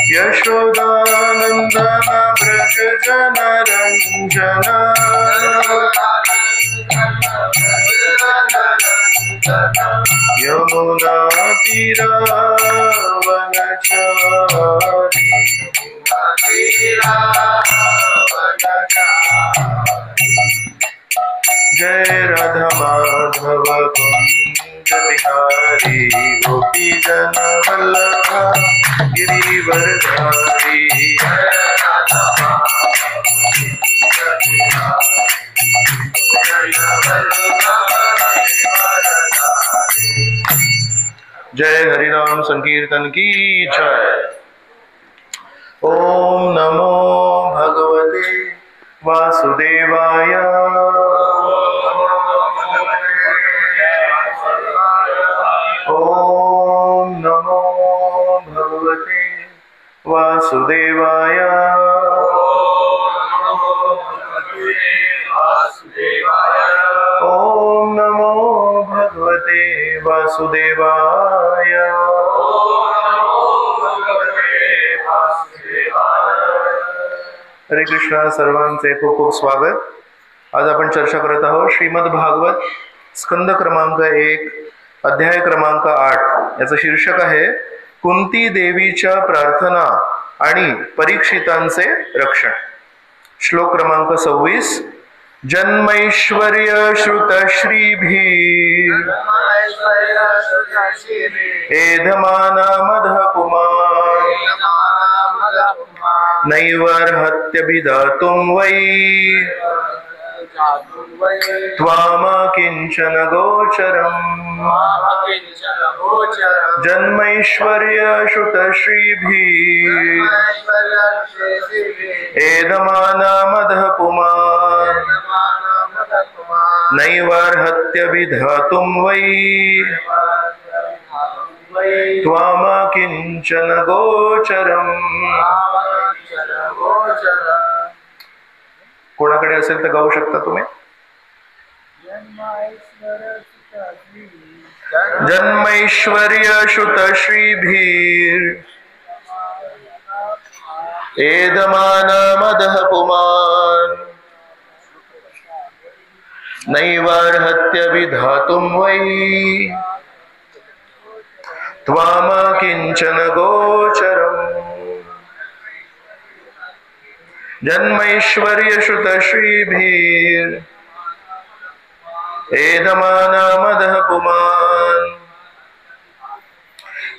यशोदानंदन व्रज जन रंजन यमुना तीरावनचारी जय राधा माधव कुंज बिहारी गोपी जन वल्लभ गिरिवरधारी जय हरिनाम संकीर्तन की जय। ओम नमो भगवते वासुदेवाय। ओम नमो भगवते वासुदेवाय। ओम नमो भगवते वासुदेवाय। हरे कृष्णा। सर्वांचे खूप खूप स्वागत। आज आपण चर्चा करत आहोत श्रीमद भागवत स्कंद क्रमांक 1 अध्याय क्रमांक 8। याचं शीर्षक आहे कुंती देवीच्या प्रार्थना आणि परीक्षितांचे रक्षण। श्लोक क्रमांक 26। जन्मैश्वर्य श्रुत श्रीभि एधमाना मध कुमार नैवर्हत्यभिधातुं वै त्वाम किंचन गोचरम्। जन्मैश्वर्य श्रुत श्रीभिः एधमाना मदः पुमान् नैवर्हत्यभिधातुं वै त्वाम किंचन गोचरम्। कोणाकडे असेल तर गाऊ शकता तुम्ही। जन्मैश्वर्य श्रुत श्रीभीर एधमान मदः पुमान् नैवर्हत्य विधातुं वै त्वाम किंचन गोचरम्। जन्मैश्वर्य श्रुत श्रीभीर एधमाना मदः पुमान्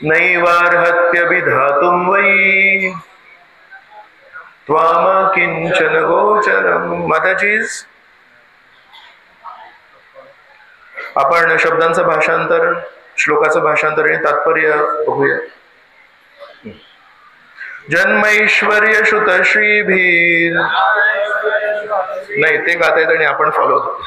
नैवार्हत्य विधातुं वै त्वाम किंचन गोचरम्। माताजीज, आपण शब्दांचं भाषांतर, श्लोकाचं भाषांतर आणि तात्पर्य बघूया। जन्मैश्वर्य श्रुत श्रीभीर, नाही ते गातायत आणि आपण फॉलो करतो।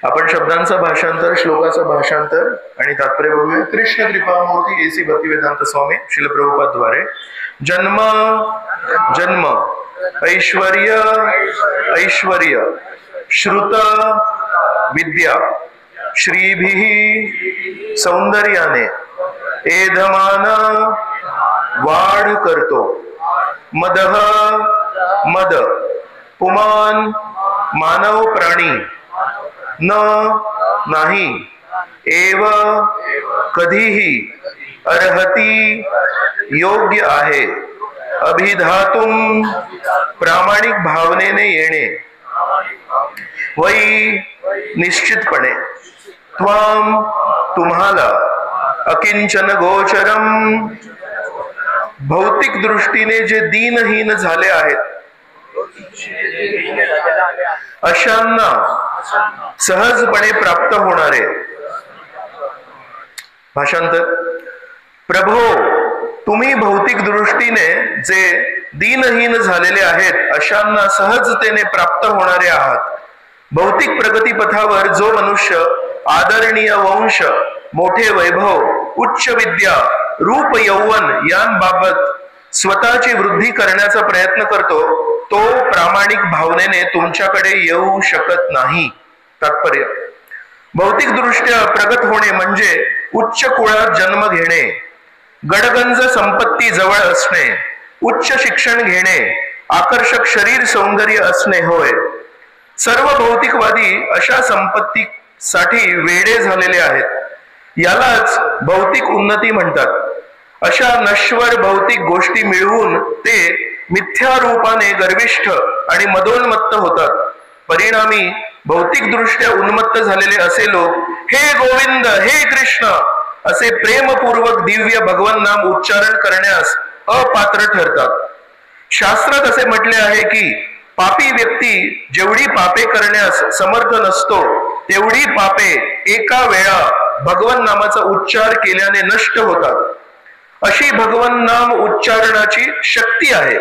आपण शब्दांचं भाषांतर, श्लोकाचं भाषांतर आणि तात्पर्य बघूया। कृष्ण कृपामूर्ती एसी भक्तिवेदांत स्वामी श्रील प्रभुपाद द्वारे जन्म जन्म ऐश्वर्य ऐश्वर्य श्रुत विद्या श्रीभिः सौंदर्याने एधमान वाढ करतो मदह मद पुमान मानव प्राणी न नाही एव कधीही अर्हती योग्य आहे अभिधातुम प्रामाणिक भावनेने येणे वै निश्चितपणे त्वाम तुम्हाला अकिंचन गोचरम भौतिक दृष्टीने जे दीनहीन झाले आहेत अशांना सहजपणे प्राप्त होणारे। भाषांतर। प्रभो, तुम्ही भौतिक दृष्टीने जे दीनहीन झालेले आहेत अशांना सहजतेने प्राप्त होणारे आहात भौतिक प्रगती पथावर जो मनुष्य आदरणीय वंश, मोठे वैभव, उच्च विद्या, रूप, यौवन यांबाबत स्वतःची वृद्धी करण्याचा प्रयत्न करतो तो प्रामाणिक भावनेने तुमच्याकडे येऊ शकत नाही. तात्पर्य: भौतिक दृष्ट्या प्रगत होणे म्हणजे उच्च कुळात जन्म घेणे, गडगंज संपत्ती जवळ असणे, उच्च शिक्षण घेणे, आकर्षक शरीर सौंदर्य असणे होय. सर्व भौतिकवादी अशा संपत्तीसाठी वेडे झालेले आहेत. यालाच भौतिक उन्नती म्हणतात. अशा नश्वर भौतिक गोष्टी मिळवून ते मिथ्या रूपाने गर्विष्ठ आणि मदोन्मत्त होतात. परिणामी भौतिक दृष्ट्या उन्मत्त झालेले असे लोक हे गोविंद, हे कृष्ण असे प्रेमपूर्वक दिव्य भगवन नाम उच्चारण करण्यास अपात्र ठरतात. शास्त्रात असे म्हटले आहे की पापी व्यक्ती जेवढी पापे करण्यास समर्थ नसतो तेवढी पापे एका वेळा भगवन नामाचा उच्चार केल्याने नष्ट होतात. अशी भगवन नाम उच्चारणाची शक्ती आहे.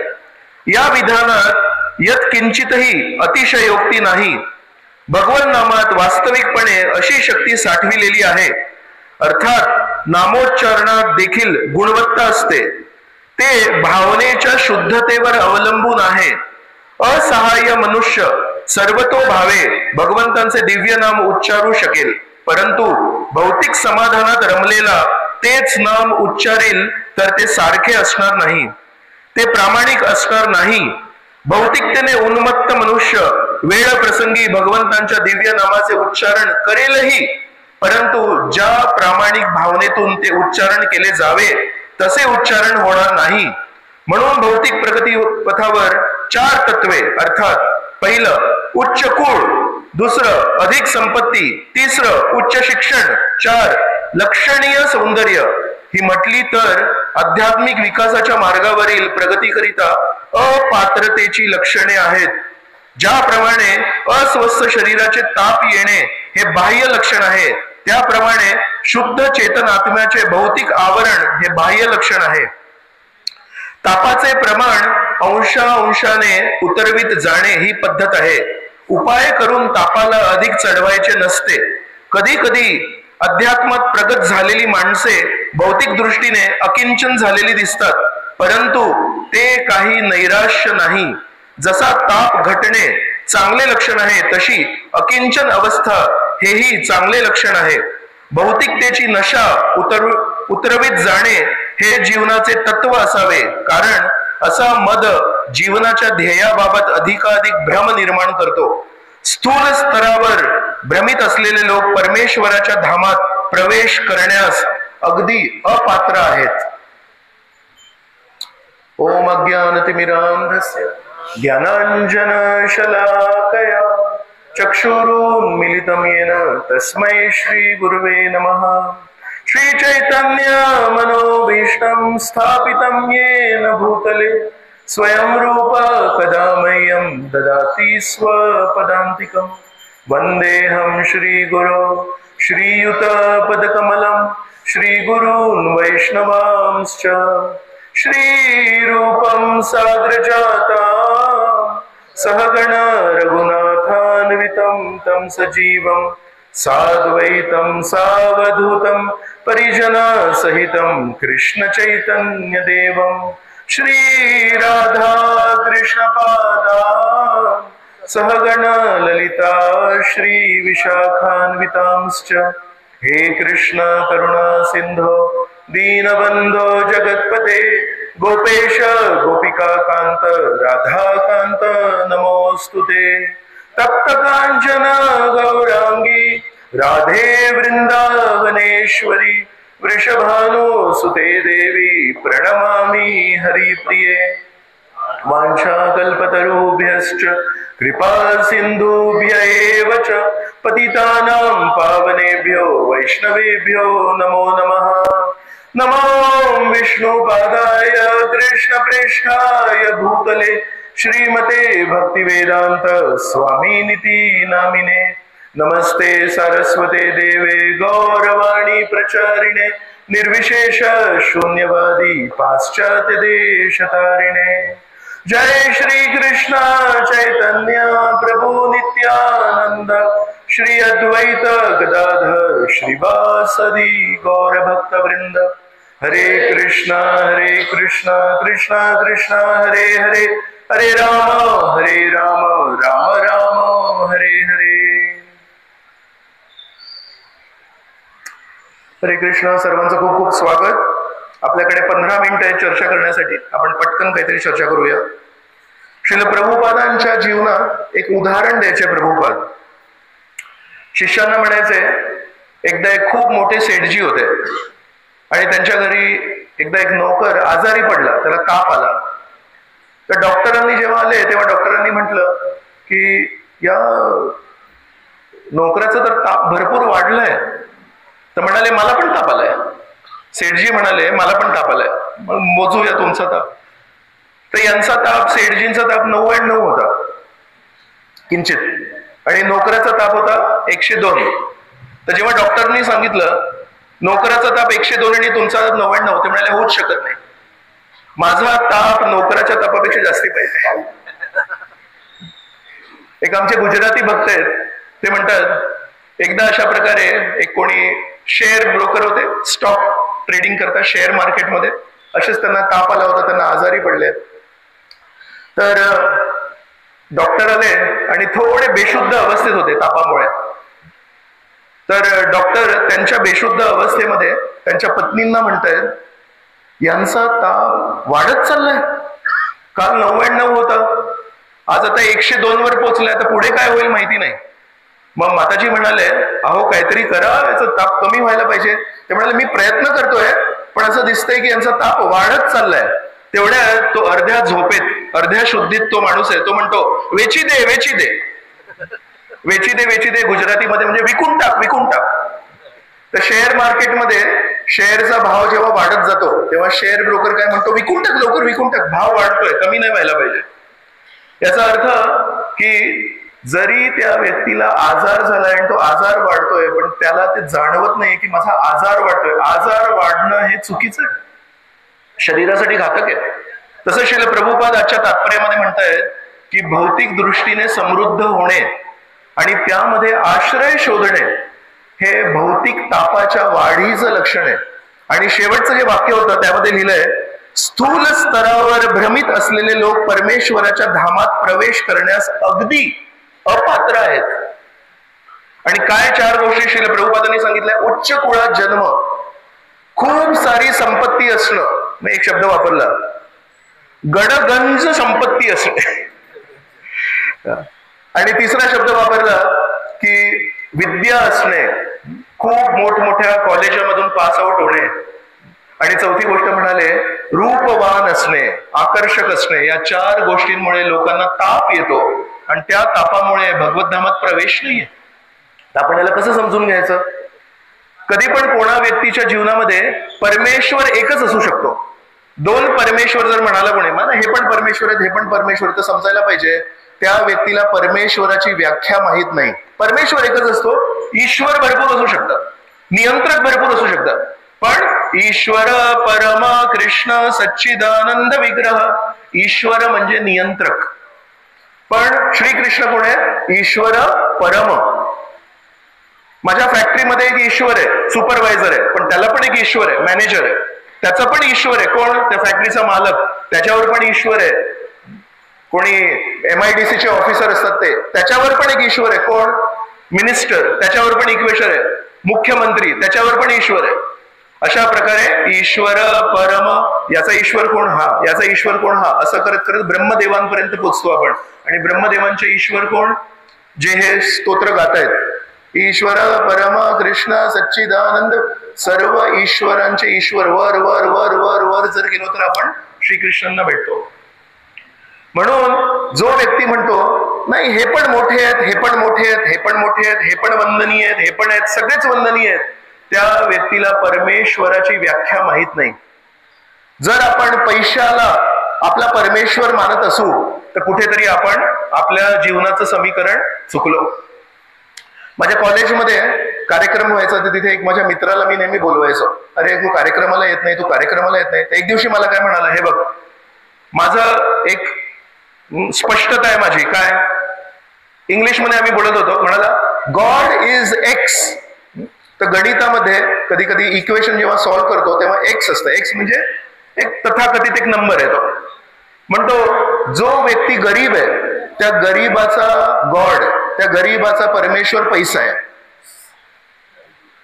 या विधानात यत्किंचितही अतिशयोक्ती नाही. भगवन नामात वास्तविकपणे अशी शक्ती साठविलेली आहे. अर्थात नामोच्चारणात देखील गुणवत्ता असते. ते भावनेच्या शुद्धतेवर अवलंबून आहे. असहाय्य मनुष्य सर्वतोभावे भगवंतांचे दिव्य नाम उच्चारू शकेल, परंतु भौतिक समाधानात रमलेला तेच नाम उच्चारेल तर ते सारखे असणार नाही, ते प्रामाणिक असणार नाही. भौतिकतेने उन्मत्त मनुष्य वेळ प्रसंगी भगवंतांच्या दिव्य नामाचे उच्चारण करेलही, परंतु ज्या प्रामाणिक भावनेतून ते उच्चारण केले जावे तसे उच्चारण होणार नाही. म्हणून भौतिक प्रगती पथावर 4 तत्वे अर्थात पहिलं उच्च कुळ, दुसरं अधिक संपत्ती, तिसरं उच्च शिक्षण, 4 लक्षणीय सौंदर्य ही म्हटली तर आध्यात्मिक विकासाच्या मार्गावरील प्रगतीकरिता अपात्रतेची लक्षणे आहेत. ज्याप्रमाणे अस्वस्थ शरीराचे ताप येणे हे बाह्य लक्षण आहे, त्याप्रमाणे शुद्ध चेतन आत्म्याचे भौतिक आवरण हे बाह्य लक्षण आहे. तापाचे प्रमाण अंशाने उतरवित जाणे ही पद्धत आहे. उपाय करून तापाला अधिक चढवायचे नसते. कधी कधी अध्यात्मात प्रगत झालेली माणसे भौतिक दृष्टीने अकिंचन झालेली दिसतात, परंतु ते काही नैराश्य नाही. जसा ताप घटणे चांगले लक्षण आहे तशी अकिंचन अवस्था हेही चांगले लक्षण आहे. भौतिकतेची नशा उतरवित जाणे हे जीवनाचे तत्व असावे, कारण असा मद जीवनाच्या ध्येयाबाबत अधिकाधिक भ्रम निर्माण करतो. स्थूल स्तरावर भ्रमित असलेले लोक परमेश्वराच्या धामात प्रवेश करण्यास अगदी अपात्र आहेत. ओम अज्ञानतिमिरान्धस्य ज्ञानाञ्जन शलाकया चक्षुरुन्मीलितं येन तस्मै श्री गुरुवे नमः. श्री चैतन्य मनोभीष्टं स्थापितं येन भूतले स्वयं रूप कदा मह्यं ददाति स्वपदान्तिकं. वन्देऽहं श्रीगुरो श्रीयुतपदकमलं श्रीगुरून् वैष्णवांश्च. श्रीरूपं साग्रजातं सहगण रघुनाथान्वितं तं सजीवं साद्वैतं सावधूतं परिजनसहितं कृष्ण चैतन्य देवं. श्री राधा कृष्ण पादान् सहगण ललिता श्री विशाखान्वितांश्च. हे कृष्ण करुणा सिंधो दीनबंधो जगत्पते गोपेश गोपिका कांत राधा कांत नमोस्तुते. तप्त कांचन गौरांगी राधे वृंदावनेश्वरी वृषभानु सुते देवी प्रणमामि हरिप्रिये. वाञ्छाकल्पतरुभ्यश्च कृपा सिन्धुभ्य एव च पतितानां पावनेभ्यो वैष्णवेभ्यो नमो नमः. नमो विष्णुपादाय कृष्णप्रेष्ठाय भूतले श्रीमते भक्तिवेदांत स्वामिनिति नामिने. नमस्ते सरस्वते देवे गौरवाणी प्रचारिणे निर्विशेष शून्यवादी पाश्चात्य देशतारिणे. जय श्री कृष्ण चैतन्य प्रभु नित्यानंद, श्री अद्वैत गदाधर श्रीवासदि गौर भक्त वृंद। हरे कृष्ण कृष्ण कृष्ण हरे हरे, हरे राम राम राम हरे हरे। हरे कृष्ण। सर्वांचं खूप खूप स्वागत। आपल्याकडे 15 मिनिटं चर्चा करण्यासाठी, आपण पटकन काहीतरी चर्चा करूया। श्रील प्रभुपादांच्या जीवनात एक उदाहरण द्यायचे प्रभुपाद। शिष्यांना म्हणायचे, एकदा एक खूप मोठे सेठजी होते आणि त्यांच्या घरी एकदा एक नोकर आजारी पडला, त्याला ताप आला। तर डॉक्टरांनी जेव्हा आले तेव्हा डॉक्टरांनी म्हटलं की या नोकराचा तर ताप भरपूर वाढलाय। तर म्हणाले मला पण ताप आलाय। सेठजी म्हणाले मला पण ताप आलाय, मग मोजूया तुमचा ताप। तर यांचा ताप, सेठजींचा ताप 99 होता किंचित, आणि नोकराचा ताप होता 102। तर जेव्हा डॉक्टरनी सांगितलं नोकराचा ताप 102 आणि तुमचा 99, ते म्हणाले होऊच शकत नाही, माझा ताप नोकराच्या तापापेक्षा जास्ती पाहिजे। एक आमचे गुजराती भक्त आहेत, ते म्हणतात एकदा अशा प्रकारे एक कोणी शेअर ब्रोकर होते, स्टॉक ट्रेडिंग करतात शेअर मार्केटमध्ये, असेच त्यांना ताप आला होता, त्यांना आजारी पडले। तर डॉक्टर आले आणि थोडे बेशुद्ध अवस्थेत होते तापामुळे। तर डॉक्टर त्यांच्या बेशुद्ध अवस्थेमध्ये त्यांच्या पत्नींना म्हणतायत यांचा ताप वाढत चाललाय, काल 99 होता, आज आता 102 वर पोहोचलाय, तर पुढे काय होईल माहिती नाही। मग माताजी म्हणाले अहो काहीतरी करा, याचा ताप कमी व्हायला पाहिजे। ते म्हणाले मी प्रयत्न करतोय, पण असं दिसतंय की यांचा ताप वाढत चाललाय। तेवढ्या तो अर्ध्या झोपेत, अर्ध्या शुद्धीत तो माणूस आहे, तो म्हणतो वेची दे वेची दे वेची दे वेची दे, गुजरातीमध्ये म्हणजे विकून टाक विकून टाक। तर शेअर मार्केटमध्ये शेअरचा भाव जेव्हा वाढत जातो तेव्हा शेअर ब्रोकर काय म्हणतो, विकून टाक लवकर विकून टाक, भाव वाढतोय, कमी नाही व्हायला पाहिजे। याचा अर्थ की जरी त्या व्यक्तीला आजार झालाय आणि तो आजार वाढतोय, पण त्याला ते जाणवत नाही की माझा आजार वाढतोय। आजार वाढणं हे चुकीचं आहे, शरीरासाठी घातक आहे। तसं श्रील प्रभुपाद आजच्या तात्पर्यामध्ये म्हणतायत की भौतिक दृष्टीने समृद्ध होणे आणि त्यामध्ये आश्रय शोधणे हे भौतिक तापाच्या वाढीचं लक्षण आहे। आणि शेवटचं जे वाक्य होतं त्यामध्ये लिहिलंय, स्थूल स्तरावर भ्रमित असलेले लोक परमेश्वराच्या धामात प्रवेश करण्यास अगदी अपात्र आहेत। आणि काय 4 गोष्टी श्रील प्रभुपादांनी सांगितल्या, उच्च कुळात जन्म, खूप सारी संपत्ती असणं, मी एक शब्द वापरला, गडगंज संपत्ती असणे, आणि तिसरा शब्द वापरला की विद्या असणे, खूप मोठमोठ्या कॉलेजामधून पास आउट होणे, आणि चौथी गोष्ट म्हणाले रूपवान असणे, आकर्षक असणे। या 4 गोष्टींमुळे लोकांना ताप येतो आणि त्या तापामुळे भगवत धामात प्रवेश नाहीये। आपण याला कसं समजून घ्यायचं? कधी पण कोणा व्यक्तीच्या जीवनामध्ये परमेश्वर एकच असू शकतो। 2 परमेश्वर जर म्हणाला कोणी, मला हे पण परमेश्वर आहेत हे पण परमेश्वर, तर समजायला पाहिजे त्या व्यक्तीला परमेश्वराची व्याख्या माहित नाही। परमेश्वर एकच असतो, ईश्वर भरपूर असू शकतात, नियंत्रक भरपूर असू शकतात, पण ईश्वर परम कृष्ण सच्चिदानंद विग्रह, ईश्वर म्हणजे नियंत्रक। पण श्रीकृष्ण कोण आहे? ईश्वर परम। माझ्या फॅक्टरीमध्ये एक ईश्वर आहे, सुपरवायझर आहे, पण त्याला पण एक ईश्वर आहे, मॅनेजर आहे, त्याचा पण ईश्वर आहे, कोण? त्या फॅक्टरीचा मालक, त्याच्यावर पण ईश्वर आहे। कोणी MIDC चे ऑफिसर असतात ते, त्याच्यावर पण एक ईश्वर आहे, कोण? मिनिस्टर, त्याच्यावर पण ईश्वर आहे, मुख्यमंत्री, त्याच्यावर पण ईश्वर आहे। अशा प्रकारे ईश्वर परम, याचा ईश्वर कोण? हा, याचा ईश्वर कोण? हा, असं करत करत ब्रह्मदेवांपर्यंत पोहोचतो आपण। आणि ब्रह्मदेवांचे ईश्वर कोण? जे हे स्तोत्र गातायत, ईश्वर परम कृष्ण सच्चिदानंद, सर्व ईश्वरांचे ईश्वर, वर वर वर वर वर जर गेलो तर आपण श्रीकृष्णांना भेटतो। म्हणून जो व्यक्ती म्हणतो नाही हे पण मोठे आहेत, हे पण मोठे आहेत, हे पण मोठे आहेत, हे पण वंदनीय आहेत, हे पण आहेत, सगळेच वंदनीय आहेत, त्या व्यक्तीला परमेश्वराची व्याख्या माहित नाही। जर आपण पैशाला आपला परमेश्वर मानत असू तर कुठेतरी आपण आपल्या जीवनाचं समीकरण चुकलो। माझ्या कॉलेजमध्ये कार्यक्रम व्हायचा, तर तिथे एक माझ्या मित्राला मी नेहमी बोलवायचो, अरे तू कार्यक्रमाला येत नाही, तू कार्यक्रमाला येत नाही। एक दिवशी मला काय म्हणाला, हे बघ माझं एक स्पष्टता आहे माझी. काय इंग्लिशमध्ये आम्ही बोलत होतो, म्हणाला गॉड इज एक्स. तर गणितामध्ये कधी कधी इक्वेशन जेव्हा सॉल्व्ह करतो तेव्हा एक्स असतं. एक्स म्हणजे एक तथाकथित एक नंबर आहे. तो म्हणतो जो व्यक्ती गरीब आहे त्या गरीबाचा गॉड, त्या गरीबाचा परमेश्वर पैसा आहे.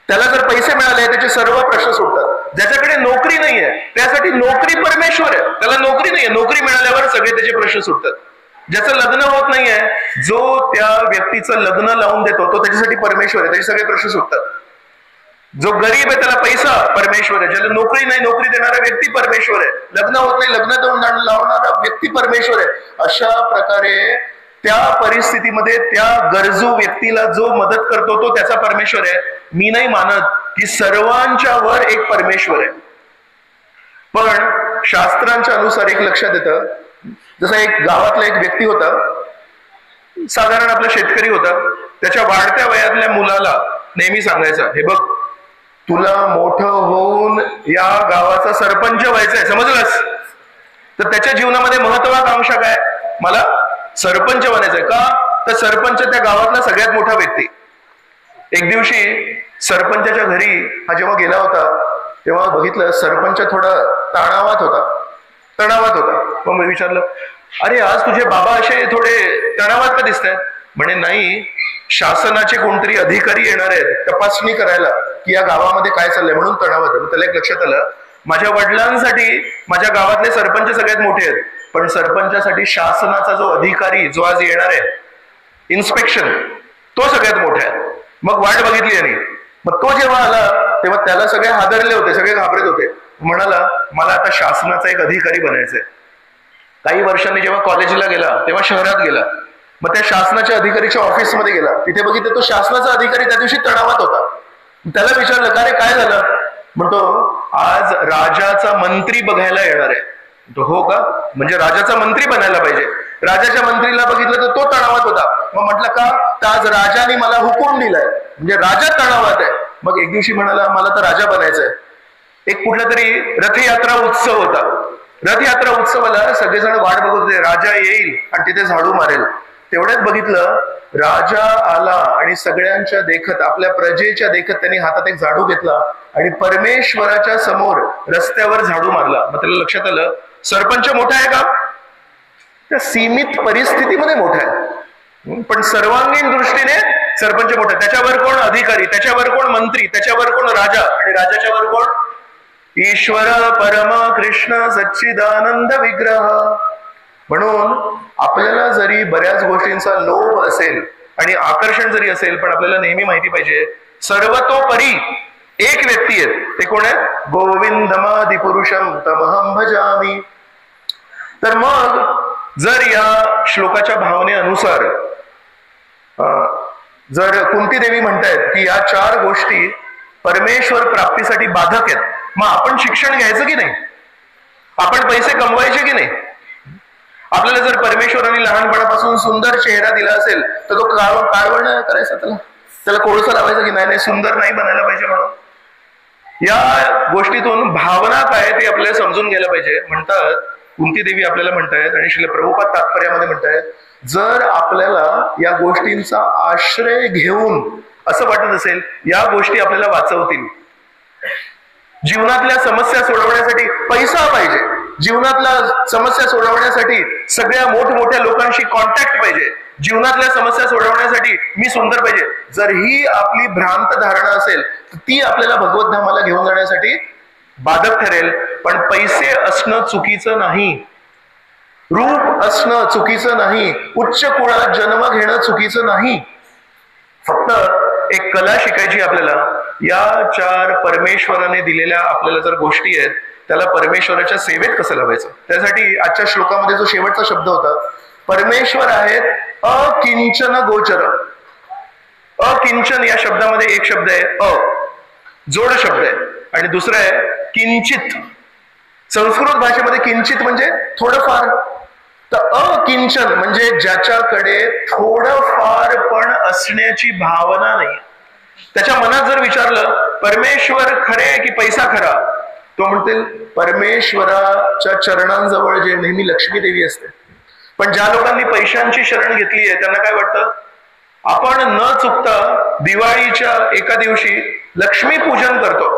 त्याला जर पैसे मिळाले त्याचे सर्व प्रश्न सुटतात. ज्याच्याकडे नोकरी नाहीये त्यासाठी नोकरी परमेश्वर आहे. त्याला नोकरी नाहीये, नोकरी मिळाल्यावर सगळे त्याचे प्रश्न सुटतात. ज्याचं लग्न होत नाहीये, जो त्या व्यक्तीचं लग्न लावून देतो तो त्याच्यासाठी परमेश्वर आहे, त्याचे सगळे प्रश्न सुटतात. जो गरीब आहे त्याला पैसा परमेश्वर आहे. ज्याला नोकरी नाही, नोकरी देणारा व्यक्ती परमेश्वर आहे. लग्न होत नाही, लग्न देऊन लावणारा व्यक्ती परमेश्वर आहे. अशा प्रकारे त्या परिस्थितीमध्ये त्या गरजू व्यक्तीला जो मदत करतो तो त्याचा परमेश्वर आहे. मी नाही मानत की सर्वांच्या वर एक परमेश्वर आहे, पण शास्त्रांच्या अनुसार एक लक्षात येतं. जसा एक गावातला एक व्यक्ती होता, साधारण आपला शेतकरी होता. त्याच्या वाढत्या वयातल्या मुलाला नेहमी सांगायचा, हे बघ तुला मोठं होऊन या गावाचा सरपंच व्हायचंय, समजलंस? तर त्याच्या जीवनामध्ये महत्वाकांक्षा काय, मला सरपंच बनायचंय. का तर सरपंच त्या गावातला सगळ्यात मोठा व्यक्ती. एक दिवशी सरपंचाच्या घरी हा जेव्हा गेला होता तेव्हा बघितलं सरपंच थोडा तणावात होता. मग मी विचारलं, अरे आज तुझे बाबा असे थोडे तणावात का दिसतायत? म्हणे नाही, शासनाचे कोणतरी अधिकारी येणार आहेत तपासणी करायला की या गावामध्ये काय चाललंय म्हणून तणावात. त्याला एक लक्षात आलं, माझ्या वडिलांसाठी माझ्या गावातले सरपंच सगळ्यात मोठे आहेत, पण सरपंचासाठी शासनाचा जो अधिकारी जो आज येणार आहे इन्स्पेक्शन, तो सगळ्यात मोठा आहे. मग वाट बघितली यांनी. मग तो जेव्हा आला तेव्हा त्याला सगळे हादरले होते, सगळे घाबरत होते. म्हणाला मला आता शासनाचा एक अधिकारी बनायचंय. काही वर्षांनी जेव्हा कॉलेजला गेला तेव्हा शहरात गेला. मग त्या शासनाच्या अधिकारीच्या ऑफिसमध्ये गेला. तिथे बघितलं तो शासनाचा अधिकारी त्या दिवशी तणावात होता. त्याला विचारलं, का रे काय झालं? म्हणतो आज राजाचा मंत्री बघायला येणार आहे. हो का, म्हणजे राजाचा मंत्री बनायला पाहिजे. राजाच्या मंत्रीला बघितलं तर तो तणावात होता. मग म्हटलं का, तर आज राजाने मला हुकूम दिलाय, म्हणजे राजा तणावात आहे. मग एक दिवशी म्हणाला मला तर राजा बनायचंय. एक कुठला तरी रथयात्रा उत्सव होता. रथयात्रा उत्सवाला सगळेजण वाट बघत होते, राजा येईल आणि तिथे झाडू मारेल. तेवढ्यात बघितलं राजा आला आणि सगळ्यांच्या देखत, आपल्या प्रजेच्या देखत त्यांनी हातात एक झाडू घेतला आणि परमेश्वराच्या समोर रस्त्यावर झाडू मारला. मग त्याला लक्षात आलं, सरपंच मोठा आहे का? त्या सीमित परिस्थितीमध्ये मोठा आहे, पण सर्वांगीण दृष्टीने सरपंच मोठा. त्याच्यावर कोण अधिकारी, त्याच्यावर कोण मंत्री, त्याच्यावर कोण राजा, आणि राजाच्यावर कोण ईश्वर परम कृष्ण सच्चिदानंद विग्रह. म्हणून आपल्याला जरी बऱ्याच गोष्टींचा लोभ असेल आणि आकर्षण जरी असेल, पण आपल्याला नेहमी माहिती पाहिजे सर्वतोपरी एक व्यक्ती आहे. ते कोण आहे? गोविंदमादि पुरुषम तमहं भजामि. तर मग जर या श्लोकाच्या भावनेनुसार जर कुंती देवी म्हणतायत की या 4 गोष्टी परमेश्वर प्राप्तीसाठी बाधक आहेत, मग आपण शिक्षण घ्यायचं की नाही? आपण पैसे कमवायचे की नाही? आपल्याला जर परमेश्वराने लहानपणापासून सुंदर चेहरा दिला असेल तर तो काळवण करायचा, त्याला कोळसा लावायचं की नाही सुंदर नाही बनायला पाहिजे म्हणून. या गोष्टीतून भावना काय ते आपल्याला समजून घ्यायला पाहिजे. म्हणतात कुंती देवी आपल्याला म्हणतायत आणि श्रील प्रभुपाद तात्पर्यामध्ये म्हणतायत, जर आपल्याला या गोष्टींचा आश्रय घेऊन असं वाटत असेल या गोष्टी आपल्याला वाचवतील, जीवनातल्या समस्या सोडवण्यासाठी पैसा पाहिजे, जीवनातल्या समस्या सोडवण्यासाठी सगळ्या मोठमोठ्या लोकांशी कॉन्टॅक्ट पाहिजे, जीवनातल्या समस्या सोडवण्यासाठी मी सुंदर पाहिजे, जर ही आपली भ्रांत धारणा असेल तर ती आपल्याला भगवत धामाला घेऊन जाण्यासाठी बाधक ठरेल. पण पैसे असणं चुकीचं नाही, रूप असणं चुकीचं नाही, उच्च कुळात जन्म घेणं चुकीचं नाही. फक्त एक कला शिकायची आपल्याला. या 4 परमेश्वराने दिलेल्या आपल्याला जर गोष्टी आहेत त्याला परमेश्वराच्या सेवेत कसं लावायचं. त्यासाठी आजच्या श्लोकामध्ये जो शेवटचा शब्द होता, परमेश्वर आहेत अकिंचन गोचर. अकिंचन या शब्दामध्ये एक शब्द आहे जोड शब्द आहे आणि दुसरं आहे किंचित. संस्कृत भाषेमध्ये किंचित म्हणजे थोडंफार, तर अकिंचन म्हणजे ज्याच्याकडे थोडंफार पण असण्याची भावना नाही. त्याच्या मनात जर विचारलं परमेश्वर खरे की पैसा खरा, तो म्हणतील परमेश्वराच्या चरणांजवळ जे नेहमी लक्ष्मी देवी असते पण ज्या लोकांनी पैशांची शरण घेतली आहे त्यांना काय वाटतं, आपण न चुकता दिवाळीच्या एका दिवशी लक्ष्मी पूजन करतो.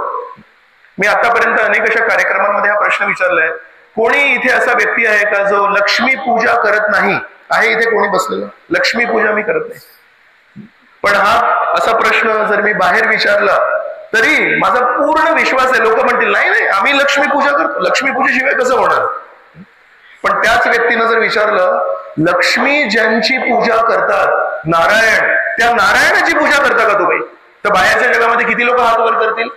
मी आतापर्यंत अनेक अशा कार्यक्रमांमध्ये हा प्रश्न विचारलाय, कोणी इथे असा व्यक्ती आहे का जो लक्ष्मी पूजा करत नाही? आहे इथे कोणी बसलेलं? लक्ष्मी पूजा मी करत नाही. पण हा असा प्रश्न जर मी बाहेर विचारला तरी माझा पूर्ण विश्वास आहे लोक म्हणतील नाही नाही आम्ही लक्ष्मी पूजा करतो, लक्ष्मी पूजेशिवाय कसं होणार. पण त्याच व्यक्तीनं जर विचारलं, लक्ष्मी ज्यांची पूजा करतात नारायण, त्या नारायणाची पूजा करता का तुम्ही? तर बाहेरच्या जगामध्ये किती लोक हात वर करतील?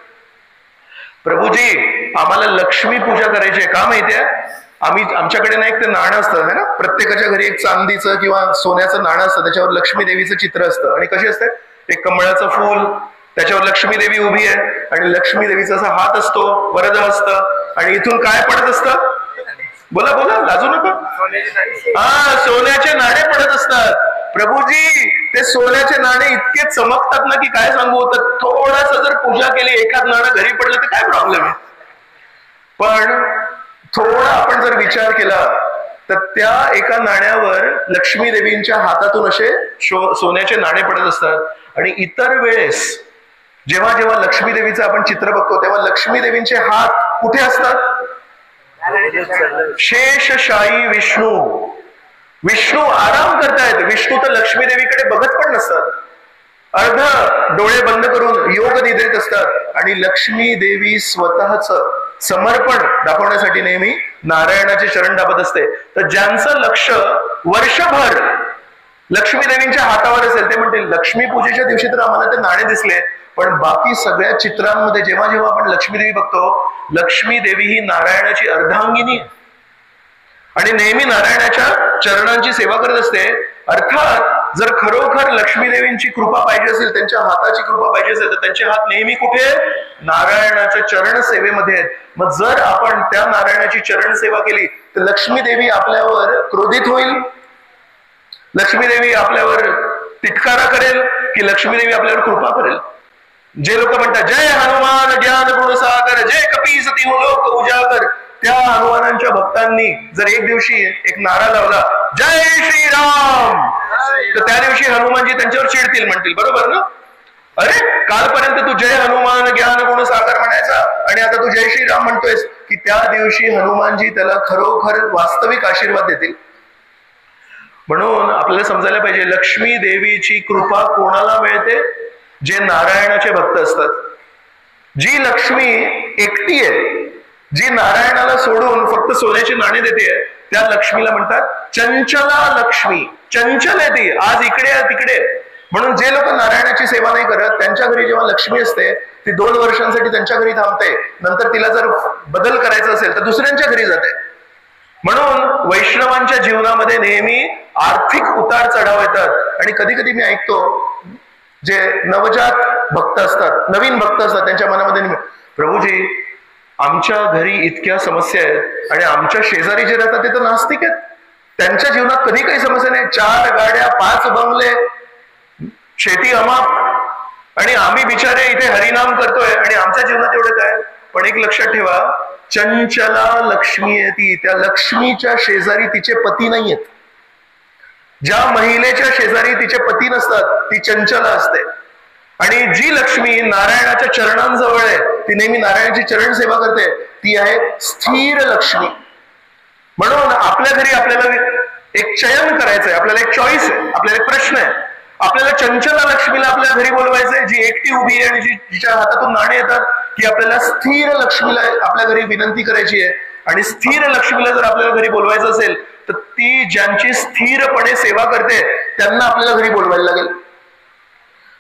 प्रभूजी आम्हाला लक्ष्मी पूजा करायची आहे. का माहितीये? आमच्याकडे ना एक ते नाणं असतं है ना, प्रत्येकाच्या घरी एक चांदीचं किंवा सोन्याचं नाणं असतं, त्याच्यावर लक्ष्मी देवीचं चित्र असतं. आणि कशी असते, एक कमळाचं फूल, त्याच्यावर लक्ष्मी देवी उभी आहे आणि लक्ष्मी देवीचा असा हात असतो, वरद हस्त, आणि इथून काय पडत असतं? बोला बोला, लाजू नका. हा, सोन्याचे नाणे पडत असतात. प्रभूजी ते सोन्याचे नाणे इतके चमकतात ना की काय सांगू. तर थोडस जर पूजा केली, एखाद नाणं घरी पडलं तर काय प्रॉब्लेम आहे. पण थोडा आपण जर विचार केला तर त्या एका नाण्यावर लक्ष्मी देवींच्या हातातून असे सोन्याचे नाणे पडत असतात. आणि इतर वेळेस जेव्हा जेव्हा लक्ष्मी देवीचं आपण चित्र बघतो तेव्हा लक्ष्मी देवींचे हात कुठे असतात? शेषशायी विष्णू. विष्णू आराम करतायत. विष्णू तर लक्ष्मी देवीकडे बघत पण नसतात, अर्ध डोळे बंद करून योग निद्रेत असतात. आणि लक्ष्मी देवी स्वतःच समर्पण दाखवण्यासाठी नेहमी नारायणाचे चरण दाबत असते. तर ज्यांचं लक्ष वर्षभर लक्ष्मी देवींच्या हातावर असेल ते म्हणतील लक्ष्मी पूजेच्या दिवशी तर आम्हाला ते नाणे दिसले, पण बाकी सगळ्या चित्रांमध्ये जेव्हा जेव्हा आपण लक्ष्मी देवी बघतो, लक्ष्मी देवी ही नारायणाची अर्धांगिनी आहे आणि नेहमी नारायणाच्या चरणांची सेवा करत असते. अर्थात जर खरोखर लक्ष्मी देवींची कृपा पाहिजे असेल, त्यांच्या हाताची कृपा पाहिजे असेल, तर त्यांचे हात नेहमी कुठे? नारायणाच्या चरण सेवेमध्ये आहेत. मग जर आपण त्या नारायणाची चरण सेवा केली तर लक्ष्मी देवी आपल्यावर क्रोधित होईल, लक्ष्मी देवी आपल्यावर तिटकारा करेल, की लक्ष्मी देवी आपल्यावर कृपा करेल? जे लोक म्हणतात जय हनुमान ज्ञान गुण सागर, जय कपीसती लोक उजागर, त्या हनुमानांच्या भक्तांनी जर एक दिवशी एक नारा लावला जय श्रीराम, तर त्या दिवशी हनुमानजी त्यांच्यावर चिडतील, म्हणतील बरोबर ना, अरे कालपर्यंत तू जय हनुमान ज्ञान गुण सागर म्हणायचा आणि आता तू जय श्रीराम म्हणतोयस. की त्या दिवशी हनुमानजी त्याला खरोखर वास्तविक आशीर्वाद देतील. म्हणून आपल्याला समजायला पाहिजे, लक्ष्मी देवीची कृपा कोणाला मिळते? जे नारायणाचे भक्त असतात. जी लक्ष्मी एकटी आहे, जी नारायणाला सोडून फक्त सोन्याची नाणी देते, त्या लक्ष्मीला म्हणतात चंचला लक्ष्मी. चंचल आहे ती, आज इकडे आहे तिकडे. म्हणून जे लोक नारायणाची सेवा नाही करत त्यांच्या घरी जेव्हा लक्ष्मी असते ती 2 वर्षांसाठी त्यांच्या घरी थांबते, नंतर तिला जर बदल करायचा असेल तर दुसऱ्यांच्या घरी जाते. म्हणून वैष्णवांच्या जीवनामध्ये नेहमी आर्थिक उतार चढाव येतात. आणि कधी कधी मी ऐकतो जे नवजात भक्त असतात, नवीन भक्त असतात, त्यांच्या मनामध्ये प्रभूजी आमच्या घरी इतक्या समस्या आहेत आणि आमच्या शेजारी जे राहतात ते तर नास्तिक आहेत, त्यांच्या जीवनात कधी काही समस्या नाही, 4 गाड्या 5 बंगले, शेती अमाप, आणि आम्ही बिचारे इथे हरिनाम करतोय आणि आमच्या जीवनात एवढं काय. पण एक लक्षात ठेवा, चंचला लक्ष्मी आहे ती. त्या लक्ष्मीच्या शेजारी तिचे पती नाही आहेत. ज्या महिलेच्या शेजारी तिचे पती नसतात ती चंचला असते. आणि जी लक्ष्मी नारायणाच्या चरणांजवळ आहे ती नेहमी नारायणाची चरण सेवा करते, ती आहे स्थिर लक्ष्मी. म्हणून आपल्या घरी आपल्याला एक चयन करायचंय, आपल्याला एक चॉईस आहे, आपल्याला एक प्रश्न आहे. आपल्याला चंचला लक्ष्मीला आपल्या घरी बोलवायचंय, जी एकटी उभी आहे आणि जिच्या हातातून नाणे येतात, की आपल्याला स्थिर लक्ष्मीला आपल्या घरी विनंती करायची आहे. आणि स्थिर लक्ष्मीला जर आपल्याला घरी बोलवायचं असेल तर ती ज्यांची स्थिरपणे सेवा करते त्यांना आपल्याला घरी बोलवायला लागेल.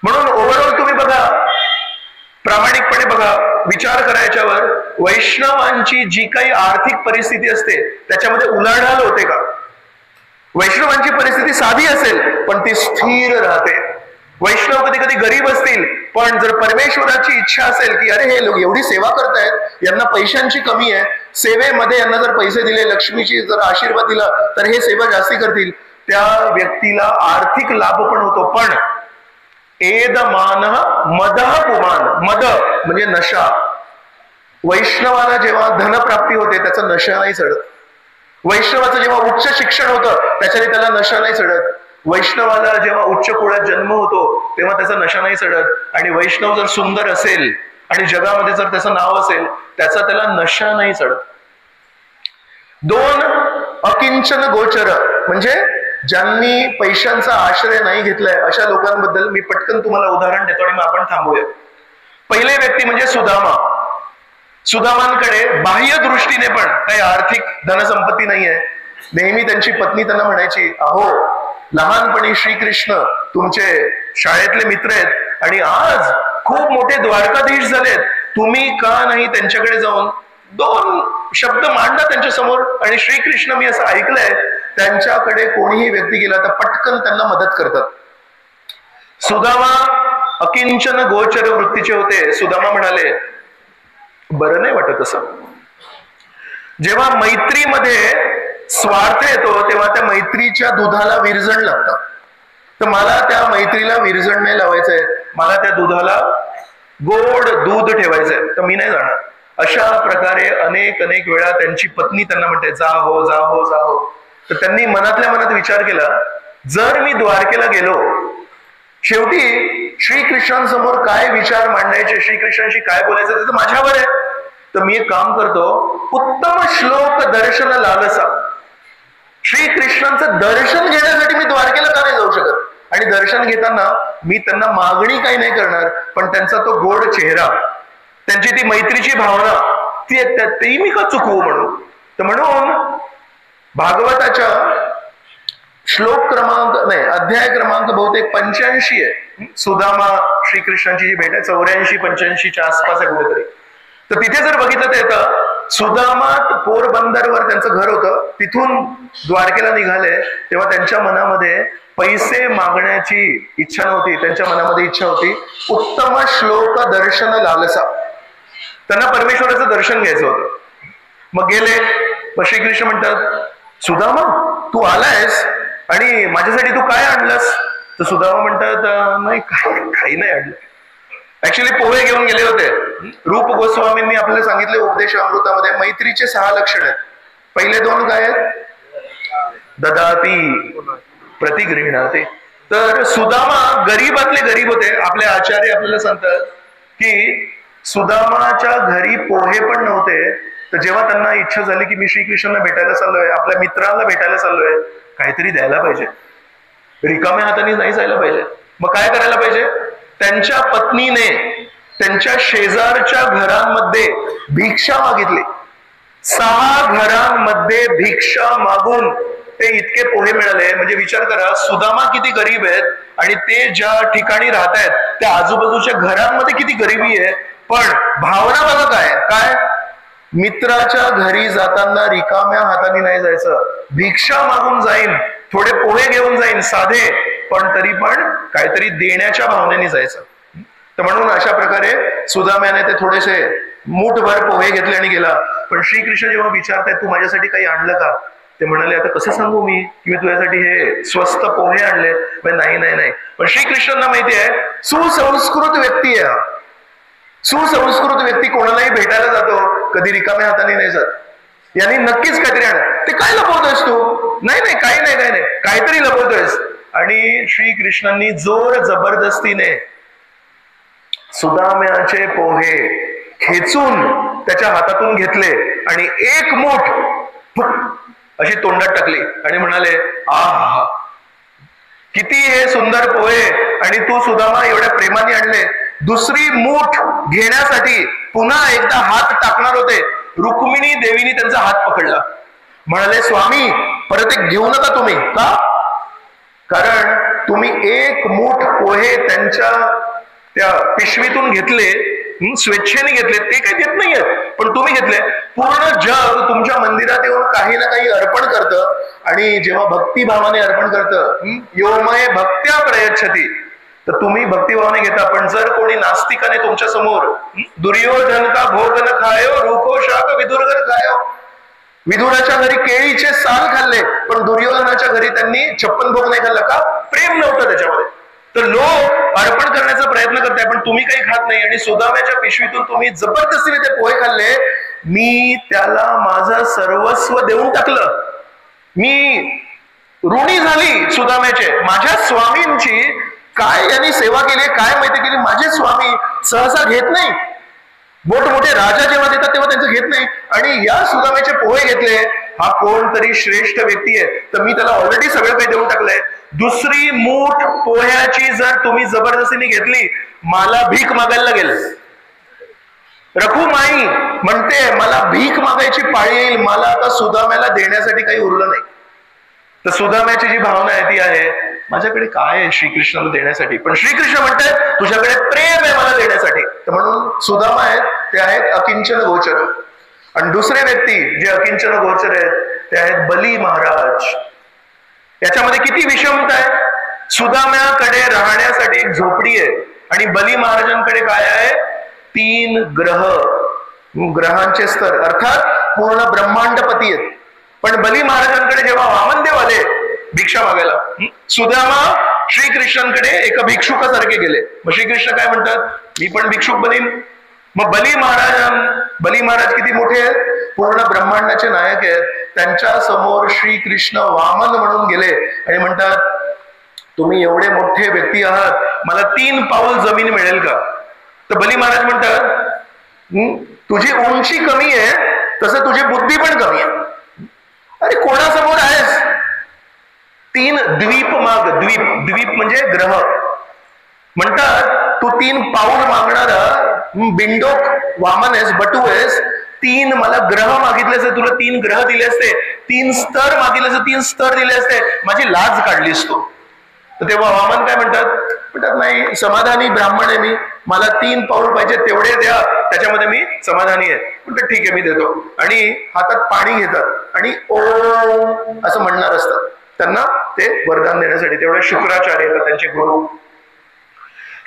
म्हणून ओव्हरऑल तुम्ही बघा, प्रामाणिकपणे बघा, विचार करा याच्यावर, वैष्णवांची जी काही आर्थिक परिस्थिती असते त्याच्यामध्ये उलाढाल होते का? वैष्णवांची परिस्थिती साधी असेल पण ती स्थिर राहते. वैष्णव कधी कधी गरीब असतील, पण जर परमेश्वराची इच्छा असेल की अरे हे लोक एवढी सेवा करतायत, यांना पैशांची कमी आहे, सेवेमध्ये यांना जर पैसे दिले, लक्ष्मीची जर आशीर्वाद दिला तर हे सेवा जास्ती करतील, त्या व्यक्तीला आर्थिक लाभ पण होतो. पण एदमान मदः पुमान, मद म्हणजे नशा. वैष्णवाला जेव्हा धनप्राप्ती होते त्याचा नशा नाही चढत. वैष्णवाचं जेव्हा उच्च शिक्षण होतं त्याच्याने त्याला नशा नाही चढत. वैष्णवाला जेव्हा उच्च कुळात जन्म होतो तेव्हा त्याचा नशा नाही चढत. आणि वैष्णव जर सुंदर असेल आणि जगामध्ये जर त्याचं नाव असेल त्याचा त्याला नशा नाही चढत. दोन अकिंचन गोचर म्हणजे ज्यांनी पैशांचा आश्रय नाही घेतलाय अशा लोकांबद्दल मी पटकन तुम्हाला उदाहरण देतो आणि मग आपण थांबूया. पहिले व्यक्ती म्हणजे सुदामा. सुदामांकडे बाह्य दृष्टीने पण काही आर्थिक धनसंपत्ती नाहीये. नेहमी त्यांची पत्नी त्यांना म्हणायची, अहो लहानपणी श्रीकृष्ण तुमचे शाळेतले मित्र आहेत आणि आज खूप मोठे द्वारकाधीश झालेत, तुम्ही का नाही त्यांच्याकडे जाऊन दोन शब्द मांडा त्यांच्या समोर. आणि श्रीकृष्ण मी असं ऐकलंय त्यांच्याकडे कोणीही व्यक्ती गेला तर पटकन त्यांना मदत करतात. सुदामा अकिंचन गोचर वृत्तीचे होते. सुदामा म्हणाले, बरं नाही वाटत असं. जेव्हा मैत्रीमध्ये स्वार्थ येतो तेव्हा त्या मैत्रीच्या दुधाला विरजण लागतं. तर मला त्या मैत्रीला विरजण नाही लावायचंय, मला त्या दुधाला गोड दूध ठेवायचंय, तर मी नाही जाणार. अशा प्रकारे अनेक वेळा त्यांची पत्नी त्यांना म्हणते, जा हो जा हो जा हो. तर त्यांनी मनातल्या मनात विचार केला, जर मी द्वारकेला गेलो, शेवटी श्रीकृष्णांसमोर काय विचार मांडायचे, श्रीकृष्णांशी काय बोलायचं ते माझ्यावर आहे. तर मी एक काम करतो, उत्तम श्लोक दर्शन लालसा. श्रीकृष्णांचं दर्शन घेण्यासाठी मी द्वारकेला का नाही जाऊ शकत? आणि दर्शन घेताना मी त्यांना मागणी काही नाही करणार, पण त्यांचा तो गोड चेहरा, त्यांची ती मैत्रीची भावना ती मी का चुकवू म्हणून. तर म्हणून भागवताच्या श्लोक क्रमांक नाही अध्याय क्रमांक बहुतेक 85 आहे. सुदामा श्रीकृष्णांची जी भेट आहे 84-85च्या आसपास आहे कुठेतरी. तर तिथे जर बघितलं तर येतं, सुदामात पोरबंदरवर त्यांचं घर होतं, तिथून द्वारकेला निघाले तेव्हा त्यांच्या मनामध्ये पैसे मागण्याची इच्छा नव्हती. त्यांच्या मनामध्ये इच्छा होती उत्तम श्लोक दर्शन लालसा. त्यांना परमेश्वराचं दर्शन घ्यायचं होतं. मग गेले. मग श्रीकृष्ण म्हणतात, सुदामा तू आलायस आणि माझ्यासाठी तू काय आणलंस? तर सुदामा म्हणतात, नाही काही नाही आणलं. ऍक्च्युली पोहे घेऊन गेले होते. रूप गोस्वामींनी आपल्याला सांगितले उपदेश अमृतामध्ये मैत्रीचे 6 लक्षण आहेत. पहिले 2 काय आहेत? ददाती प्रतिगृह्णाती. तर सुदामा गरीबातले गरीब होते. आपले आचार्य आपल्याला सांगतात की सुदामाच्या घरी पोहे पण नव्हते. तर जेव्हा त्यांना इच्छा झाली की मी श्रीकृष्णांना भेटायला चाललोय, आपल्या मित्रांना भेटायला चाललोय, काहीतरी द्यायला पाहिजे, रिकाम्या हाताने नाही जायला पाहिजे. मग काय करायला पाहिजे? त्यांच्या पत्नीने त्यांच्या शेजारच्या घरांमध्ये भिक्षा मागितली. 6 घरांमध्ये भिक्षा मागून ते इतके पोहे मिळाले. म्हणजे विचार करा, सुदामा किती गरीब आहेत आणि ते ज्या ठिकाणी राहत आहेत त्या आजूबाजूच्या घरांमध्ये किती गरिबी आहे. पण भावना बघा काय, मित्राच्या घरी जाताना रिकाम्या हाताने नाही जायचं, भिक्षा मागून जाईन, थोडे पोहे घेऊन जाईन साधे, पण तरी पण काहीतरी देण्याच्या भावनेने जायचं. तर म्हणून अशा प्रकारे सुदाम्याने ते थोडेसे मूठभर पोहे घेतले आणि गेला. पण श्रीकृष्ण जेव्हा विचारतायत तू माझ्यासाठी काही आणलं का, ते म्हणाले, आता कसं सांगू मी की मी तुझ्यासाठी हे स्वस्त पोहे आणले? नाही. पण श्रीकृष्णांना माहिती आहे सुसंस्कृत व्यक्ती आहे. सुसंस्कृत व्यक्ती कोणालाही भेटायला जातो, कधी रिकाम्या हाताने नाही जात. यांनी नक्कीच काहीतरी आणलं. ते काय लपवतोयस तू? नाही काही नाही, काहीतरी लपवतोयस. आणि श्रीकृष्णांनी जोर जबरदस्तीने सुदाम्याचे पोहे खेचून त्याच्या हातातून घेतले आणि एक मूठ अशी तोंडात टाकली आणि म्हणाले, आहा किती हे सुंदर पोहे, आणि तू सुदामा एवढ्या प्रेमाने आणले. दुसरी मूठ घेण्यासाठी पुन्हा एकदा हात टाकणार होते, रुक्मिणी देवीने त्यांचा हात पकडला. म्हणाले, स्वामी परत एक घेऊ नका तुम्ही. का? कारण तुम्ही एक मूठ पोहे त्यांच्या त्या पिशवीतून घेतले, स्वेच्छेने घेतले, ते काही देत नाहीयेत, पण तुम्ही घेतले. पूर्ण जग तुमच्या मंदिरात येऊन काही ना काही अर्पण करतं, आणि जेव्हा भक्तिभावाने अर्पण करतं, योमय भक्त्या प्रयच्छती, तर तुम्ही भक्तिभावाने घेता. पण जर कोणी नास्तिकाने तुमच्या समोर दुर्योधन का भोग न खायो, रुको शाक विदुरगर खायो, विदुराच्या घरी केळीचे साल खाल्ले, पण दुर्योधनाच्या घरी त्यांनी 56 भोग नाही खाल्ला. का? प्रेम नव्हतं त्याच्यामध्ये. तर लोक अर्पण करण्याचा प्रयत्न करताय पण तुम्ही काही खात नाही, आणि सुदाम्याच्या पिशवीतून तुम्ही जबरदस्तीने ते पोहे खाल्ले. मी त्याला माझं सर्वस्व देऊन टाकलं. मी ऋणी झाली सुदाम्याचे, माझ्या स्वामींची काय यांनी सेवा केली, काय माहिती केली. माझे स्वामी सहसा घेत नाही, मोठमोठे राजा जेव्हा देतात तेव्हा त्यांचं घेत नाही, आणि या सुदाम्याचे पोहे घेतले. हा कोणतरी श्रेष्ठ व्यक्ती आहे, तर मी त्याला ऑलरेडी सगळं काही देऊन टाकलंय. दुसरी मूठ पोह्याची जर तुम्ही जबरदस्तीने घेतली, मला भीक मागायला लागेल. रखुमाई म्हणते मला भीक मागायची पाळी येईल, मला आता सुदाम्याला देण्यासाठी काही उरलं नाही. तर सुदाम्याची जी भावना आहे ती आहे, माझ्याकडे काय आहे श्रीकृष्णाला देण्यासाठी, पण श्रीकृष्ण म्हणतात तुझ्याकडे प्रेम आहे मला देण्यासाठी. तर म्हणून सुदामा आहेत ते आहेत अकिंचन गोचर, आणि दुसरे व्यक्ती जे अकिंचन गोचर आहेत ते आहेत बली महाराज. याच्यामध्ये किती विषमता आहे. सुदाम्याकडे राहण्यासाठी एक झोपडी आहे, आणि बली महाराजांकडे काय आहे, 3 ग्रह, ग्रहांचे स्तर, अर्थात पूर्ण ब्रह्मांडपती आहेत. पण बली महाराजांकडे जेव्हा वामनदेव आले भिक्षा मागायला, सुदामा श्रीकृष्णांकडे एका भिक्षुकासारखे गेले. मग श्रीकृष्ण काय म्हणतात, मी पण भिक्षुक बनीन. मग बली महाराज किती मोठे आहेत, पूर्ण ब्रह्मांडाचे नायक आहेत. त्यांच्या समोर श्रीकृष्ण वामन म्हणून गेले आणि म्हणतात तुम्ही एवढे मोठे व्यक्ती आहात, मला 3 पाऊल जमीन मिळेल का. तर बली महाराज म्हणतात तुझी उंची कमी आहे तसं तुझी बुद्धी पण कमी आहे. अरे कोणासमोर आहेस. 3 द्वीप माग. द्वीप म्हणजे ग्रह. म्हणतात तू 3 पाऊल मागणारा बिंडोक वामन आहेस, बटू आहेस. 3 मला ग्रह मागितले असते, तुला 3 ग्रह दिले असते. 3 स्तर मागितले असते, 3 स्तर दिले असते. माझी लाज काढलीस तू. तर तेव्हा वामन काय म्हणतात नाही, समाधानी ब्राह्मण आहे मी, मला 3 पाऊल पाहिजे तेवढे द्या, त्याच्यामध्ये मी समाधानी आहे. म्हणतात ठीक आहे मी देतो. आणि हातात पाणी घेतात आणि ओम असं म्हणणार असतात. त्यांना ते वरदान देण्यासाठी तेवढे शुक्राचार्य येतात, त्यांचे गुरु.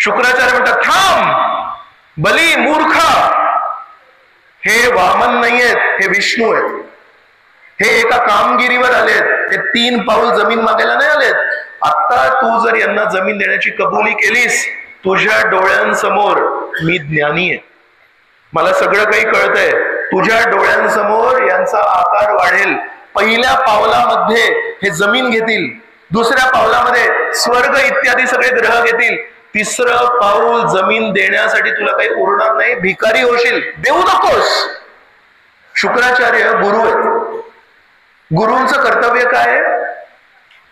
शुक्राचार्य म्हणतात थांब बली मूर्खा, हे वामन नाही आहेत, हे विष्णू आहेत. हे एका कामगिरीवर आलेत, हे 3 पाऊल जमीन मागायला नाही आलेत. आता तू जर यांना जमीन देण्याची कबुली केलीस, तुझ्या डोळ्यांसमोर मी ज्ञानी आहे, मला सगळं काही कळतंय. तुझ्या डोळ्यांसमोर यांचा आकार वाढेल. पहिल्या पावलामध्ये हे जमीन घेतील, दुसऱ्या पावलामध्ये स्वर्ग इत्यादी सगळे ग्रह घेतील, 3रं पाऊल जमीन देण्यासाठी तुला काही उरणार नाही, भिकारी होशील, देऊ नकोस. शुक्राचार्य गुरु आहेत. गुरूंचं कर्तव्य काय आहे,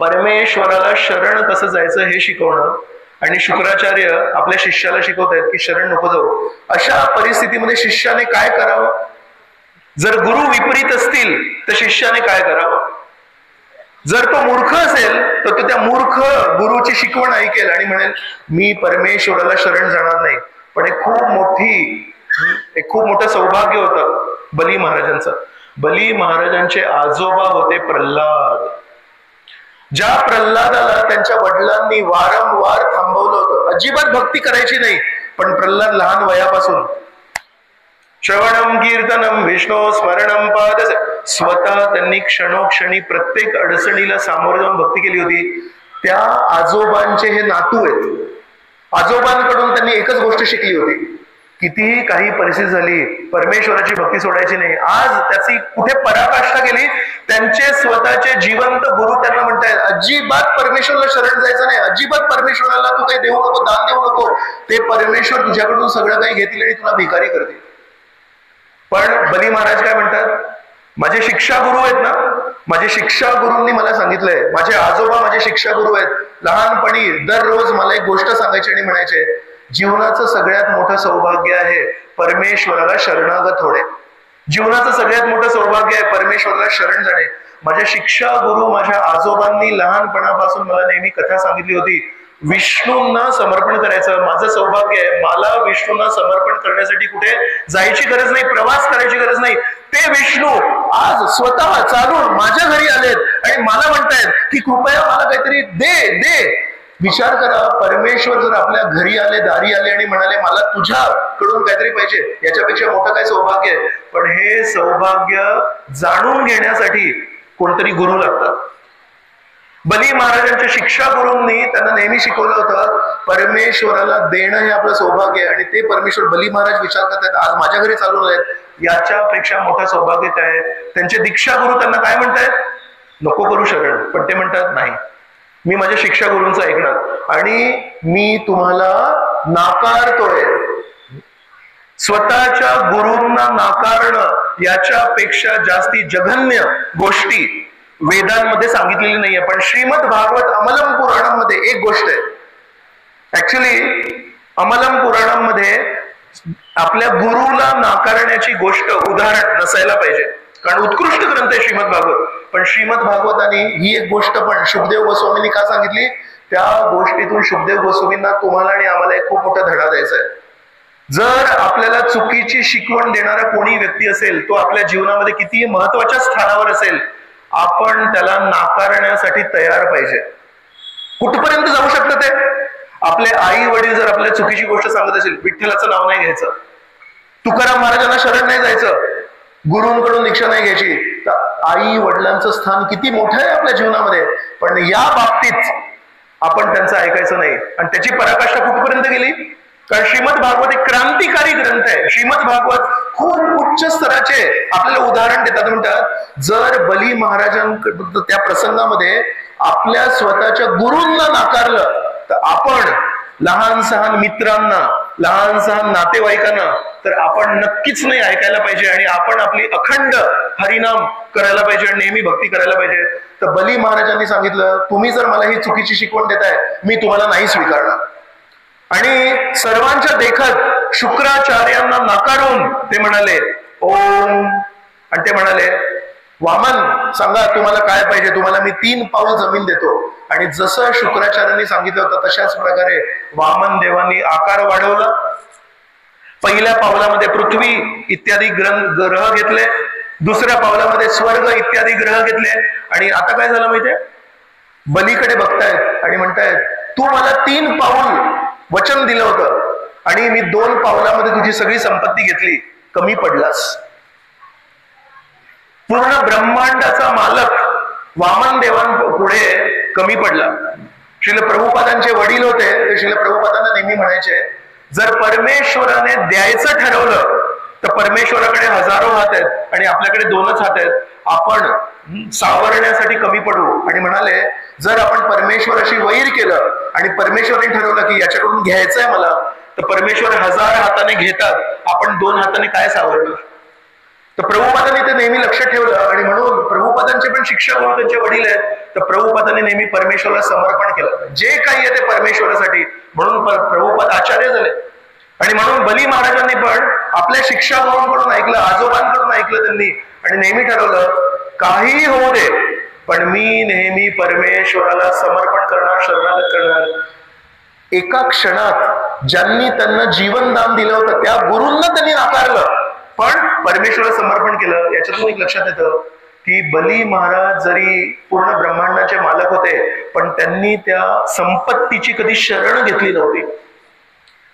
परमेश्वराला शरण कसं जायचं हे शिकवणं. आणि शुक्राचार्य आपल्या शिष्याला शिकवत आहेत की शरण नको जाऊ. अशा परिस्थितीमध्ये शिष्याने काय करावं, जर गुरु विपरीत असतील तर शिष्याने काय करावं. जर तो मूर्ख असेल तर तो त्या मूर्ख गुरुची शिकवण ऐकेल आणि म्हणेल मी परमेश्वराला शरण जाणार नाही. पण एक खूप मोठं सौभाग्य होतं बली महाराजांचं. बली महाराजांचे आजोबा होते प्रल्हाद. ज्या प्रल्हादाला त्यांच्या वडिलांनी वारंवार थांबवलं होतं, अजिबात भक्ती करायची नाही, पण प्रल्हाद लहान वयापासून श्रवणम कीर्तनम विष्णू स्मरणम पाद, स्वतः त्यांनी क्षणोक्षणी प्रत्येक अडचणीला सामोरं जाऊन भक्ती केली होती. त्या आजोबांचे हे नातू आहेत. आजोबांकडून त्यांनी एकच गोष्ट शिकली होती, कितीही काही परिस्थिती झाली परमेश्वराची भक्ती सोडायची नाही. आज त्याची कुठे पराकाष्ठा केली, त्यांचे स्वतःचे जिवंत गुरु त्यांना म्हणतायत अजिबात परमेश्वराला शरण जायचं नाही, अजिबात परमेश्वराला तू काही देऊ नको, दान देऊ नको, ते परमेश्वर तुझ्याकडून सगळं काही घेतील आणि तुला भिकारी करतील. पण बली महाराज काय म्हणतात, माझे शिक्षा गुरु आहेत ना, माझे शिक्षा गुरूंनी मला सांगितलंय, माझे आजोबा माझे शिक्षा गुरु आहेत. लहानपणी दररोज मला एक गोष्ट सांगायची आणि म्हणायचे जीवनाचं सगळ्यात मोठं सौभाग्य आहे परमेश्वराला शरणागत होणे. जीवनाचं सगळ्यात मोठं सौभाग्य आहे परमेश्वराला शरण जाणे. माझ्या शिक्षा गुरु माझ्या आजोबांनी लहानपणापासून मला नेहमी कथा सांगितली होती, विष्णूंना समर्पण करायचं. माझं सौभाग्य आहे, मला विष्णूंना समर्पण करण्यासाठी कुठे जायची गरज नाही, प्रवास करायची गरज नाही. ते विष्णू आज स्वतः चालून माझ्या घरी आलेत आणि मला म्हणतायत की कृपया मला काहीतरी दे. विचार करा, परमेश्वर जर आपल्या घरी आले, दारी आले आणि म्हणाले मला तुझ्याकडून काहीतरी पाहिजे, याच्यापेक्षा मोठं काय सौभाग्य आहे. पण हे सौभाग्य जाणून घेण्यासाठी कोणतरी गुरु लागतात. बली महाराजांच्या शिक्षा गुरूंनी त्यांना नेहमी शिकवलं होतं परमेश्वराला देणं हे आपलं सौभाग्य आहे. आणि ते परमेश्वर बली महाराज विचार करतात आज माझ्या घरी चालून आहेत, याच्यापेक्षा मोठं सौभाग्य काय आहे. त्यांचे दीक्षा गुरु त्यांना काय म्हणतायत, नको करू शरण, पण ते म्हणतात नाही, मी माझ्या शिक्षा गुरूंचं ऐकणार आणि मी तुम्हाला नाकारतोय. स्वतःच्या गुरूंना नाकारणं याच्यापेक्षा जास्ती जघन्य गोष्टी वेदांमध्ये सांगितलेली नाहीये. पण श्रीमद भागवत अमलम पुराणामध्ये एक गोष्ट आहे. ऍक्च्युली अमलम पुराणामध्ये आपल्या गुरुला नाकारण्याची गोष्ट उदाहरण नसायला पाहिजे, कारण उत्कृष्ट ग्रंथ आहे श्रीमद भागवत. पण श्रीमद भागवताने ही एक गोष्ट पण शुकदेव गोस्वामींनी का सांगितली, त्या गोष्टीतून शुकदेव गोस्वामींना तुम्हाला आणि आम्हाला एक खूप मोठा धडा द्यायचा आहे. जर आपल्याला चुकीची शिकवण देणारा कोणी व्यक्ती असेल, तो आपल्या जीवनामध्ये कितीही महत्वाच्या स्थानावर असेल, आपण त्याला नाकारण्यासाठी तयार पाहिजे. कुठपर्यंत जाऊ शकतं ते? आपले आई वडील जर आपल्याला चुकीची गोष्ट सांगत असेल, विठ्ठलाचं नाव नाही घ्यायचं, तुकाराम महाराजांना शरण नाही जायचं, गुरूंकडून दीक्षा नाही घ्यायची, तर आई वडिलांचं स्थान किती मोठं आहे आपल्या जीवनामध्ये. पण या बाबतीत आपण त्यांचं ऐकायचं नाही. आणि त्याची पराकाष्ठा कुठपर्यंत गेली? कारण श्रीमद भागवत एक क्रांतिकारी ग्रंथ आहे. श्रीमद भागवत खूप उच्च स्तराचे आपल्याला उदाहरण देतात. म्हणतात जर बली महाराजांकडे त्या प्रसंगामध्ये आपल्या स्वतःच्या गुरूंना नाकारलं, तर आपण लहान सहान मित्रांना, लहान सहान नातेवाईकांना तर आपण नक्कीच नाही ऐकायला पाहिजे. आणि आपण आपली अखंड हरिनाम करायला पाहिजे आणि नेहमी भक्ती करायला पाहिजे. तर बली महाराजांनी सांगितलं, तुम्ही जर मला ही चुकीची शिकवण देताय, मी तुम्हाला नाही स्वीकारणार. आणि सर्वांच्या देखत शुक्राचार्यांना नाकारून ते म्हणाले ओम. आणि ते म्हणाले वामन सांगा तुम्हाला काय पाहिजे, तुम्हाला मी 3 पाऊल जमीन देतो. आणि जसं शुक्राचार्यांनी सांगितलं होतं तशाच प्रकारे वामन देवांनी आकार वाढवला. पहिल्या पावलामध्ये पृथ्वी इत्यादी ग्रह घेतले, दुसऱ्या पावलामध्ये स्वर्ग इत्यादी ग्रह घेतले. आणि आता काय झालं माहितीये, बलीकडे बघतायत आणि म्हणतायत तू मला 3 पाऊल वचन दिलं होतं आणि मी 2 पावलामध्ये तुझी सगळी संपत्ती घेतली, कमी पडलास. पूर्ण ब्रह्मांडाचा मालक वामन देवांपुढे कमी पडला. श्रील प्रभुपादांचे वडील होते, ते श्रील प्रभुपादांना नेहमी म्हणायचे, जर परमेश्वराने द्यायचं ठरवलं तर परमेश्वराकडे हजारो हात आहेत आणि आपल्याकडे 2च हात आहेत. आपण सावरण्यासाठी कमी पडू. आणि म्हणाले जर आपण परमेश्वराशी वैर केलं आणि परमेश्वराने ठरवलं की याच्याकडून घ्यायचंय मला, तर परमेश्वर 1000 हाताने घेतात, आपण 2 हाताने काय सावरणार. तर प्रभुपादांनी ते नेहमी लक्ष ठेवलं. आणि म्हणून प्रभुपादांचे पण शिक्षक म्हणून त्यांचे वडील आहेत, तर प्रभुपादांनी नेहमी परमेश्वराला समर्पण केलं, जे काही आहे ते परमेश्वरासाठी. म्हणून प्रभुपाद आचार्य झाले. आणि म्हणून बली महाराजांनी पण आपल्या शिक्षकांकडून ऐकलं, आजोबांकडून ऐकलं त्यांनी, आणि नेहमी ठरवलं काही होऊ दे, पण मी नेहमी परमेश्वराला समर्पण करणार, शरणागत करणार. एका क्षणात ज्यांनी त्यांना जीवनदान दिलं होतं त्या गुरूंना त्यांनी नाकारलं, पण परमेश्वराला समर्पण केलं. याच्यातून एक लक्षात येतं की बली महाराज जरी पूर्ण ब्रह्मांडाचे मालक होते, पण त्यांनी त्या संपत्तीची कधी शरण घेतली नव्हती.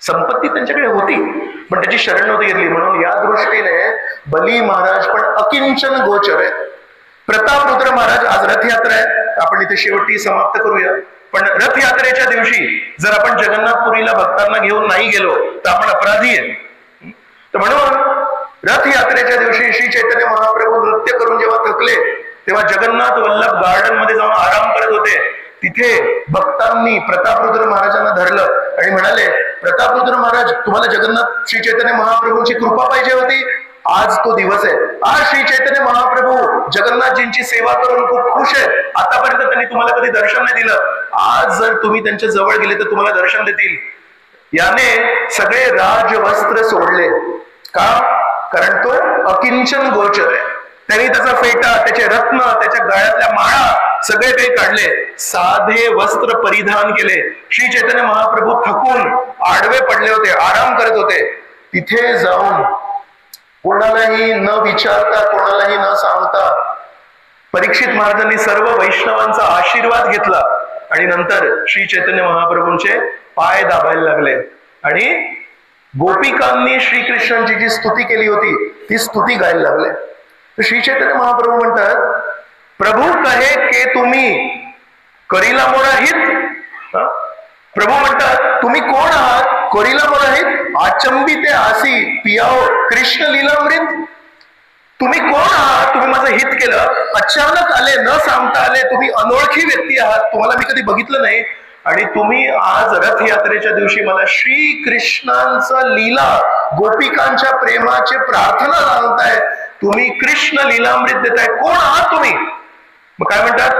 संपत्ती त्यांच्याकडे होती पण त्याची शरण नव्हती घेतली. म्हणून या दृष्टीने बली महाराज पण अकिंचन गोचर आहेत. प्रतापरुद्र महाराज, आज रथयात्रा आहे, आपण इथे शेवटी समाप्त करूया. पण रथयात्रेच्या दिवशी जर आपण जगन्नाथपुरीला भक्तांना घेऊन नाही गेलो तर आपण अपराधी आहे. तर म्हणून रथयात्रेच्या दिवशी श्री चैतन्य महाप्रभू नृत्य करून जेव्हा थकले, तेव्हा जगन्नाथ वल्लभ गार्डन मध्ये जाऊन आराम करत होते. तिथे भक्तांनी प्रतापरुद्र महाराजांना धरलं आणि म्हणाले, प्रतापरुद्र महाराज तुम्हाला जगन्नाथ श्री चैतन्य महाप्रभूंची कृपा पाहिजे होती, आज तो दिवस आहे. आज श्री चैतन्य महाप्रभू जगन्नाथजींची सेवा करून खूप खुश आहेत. आतापर्यंत त्यांनी तुम्हाला कधी दर्शन नाही दिलं, आज जर तुम्ही त्यांच्या जवळ गेले तर तुम्हाला दर्शन देतील. याने सगळे राजवस्त्र सोडले. का? कारण तो अकिंचन गोचर आहे. त्यांनी त्याचा फेटा, त्याचे रत्न, त्याच्या गळ्यातल्या माळा सगळे काही काढले, साधे वस्त्र परिधान केले. श्री चैतन्य महाप्रभू थकून आडवे पडले होते, आराम करत होते. तिथे जाऊन कोणालाही न विचारता, कोणालाही न सांगता परीक्षित महाराजांनी सर्व वैष्णवांचा आशीर्वाद घेतला आणि नंतर श्री चैतन्य महाप्रभूंचे पाय दाबायला लागले. आणि गोपिकांनी श्रीकृष्णांची जी स्तुती केली होती ती स्तुती गायला लागले. श्री चैतन्य महाप्रभू म्हणतात, प्रभू कहे के तुम्ही करीला मोराहित. प्रभू म्हणतात तुम्ही कोण आहात? करीला मोराहित. आचंबिते आसी पियाओ कृष्ण लीलामृत. तुम्ही कोण आहात? तुम्ही माझं हित केलं, अचानक आले, न सांगता आले, तुम्ही अनोळखी व्यक्ती आहात, तुम्हाला मी कधी बघितलं नाही, आणि तुम्ही आज रथयात्रेच्या दिवशी मला श्रीकृष्णांचा लीला, गोपिकांच्या प्रेमाचे प्रार्थना सांगताय, तुम्ही कृष्ण लीलामृत देताय, कोण आहात तुम्ही? मग काय म्हणतात?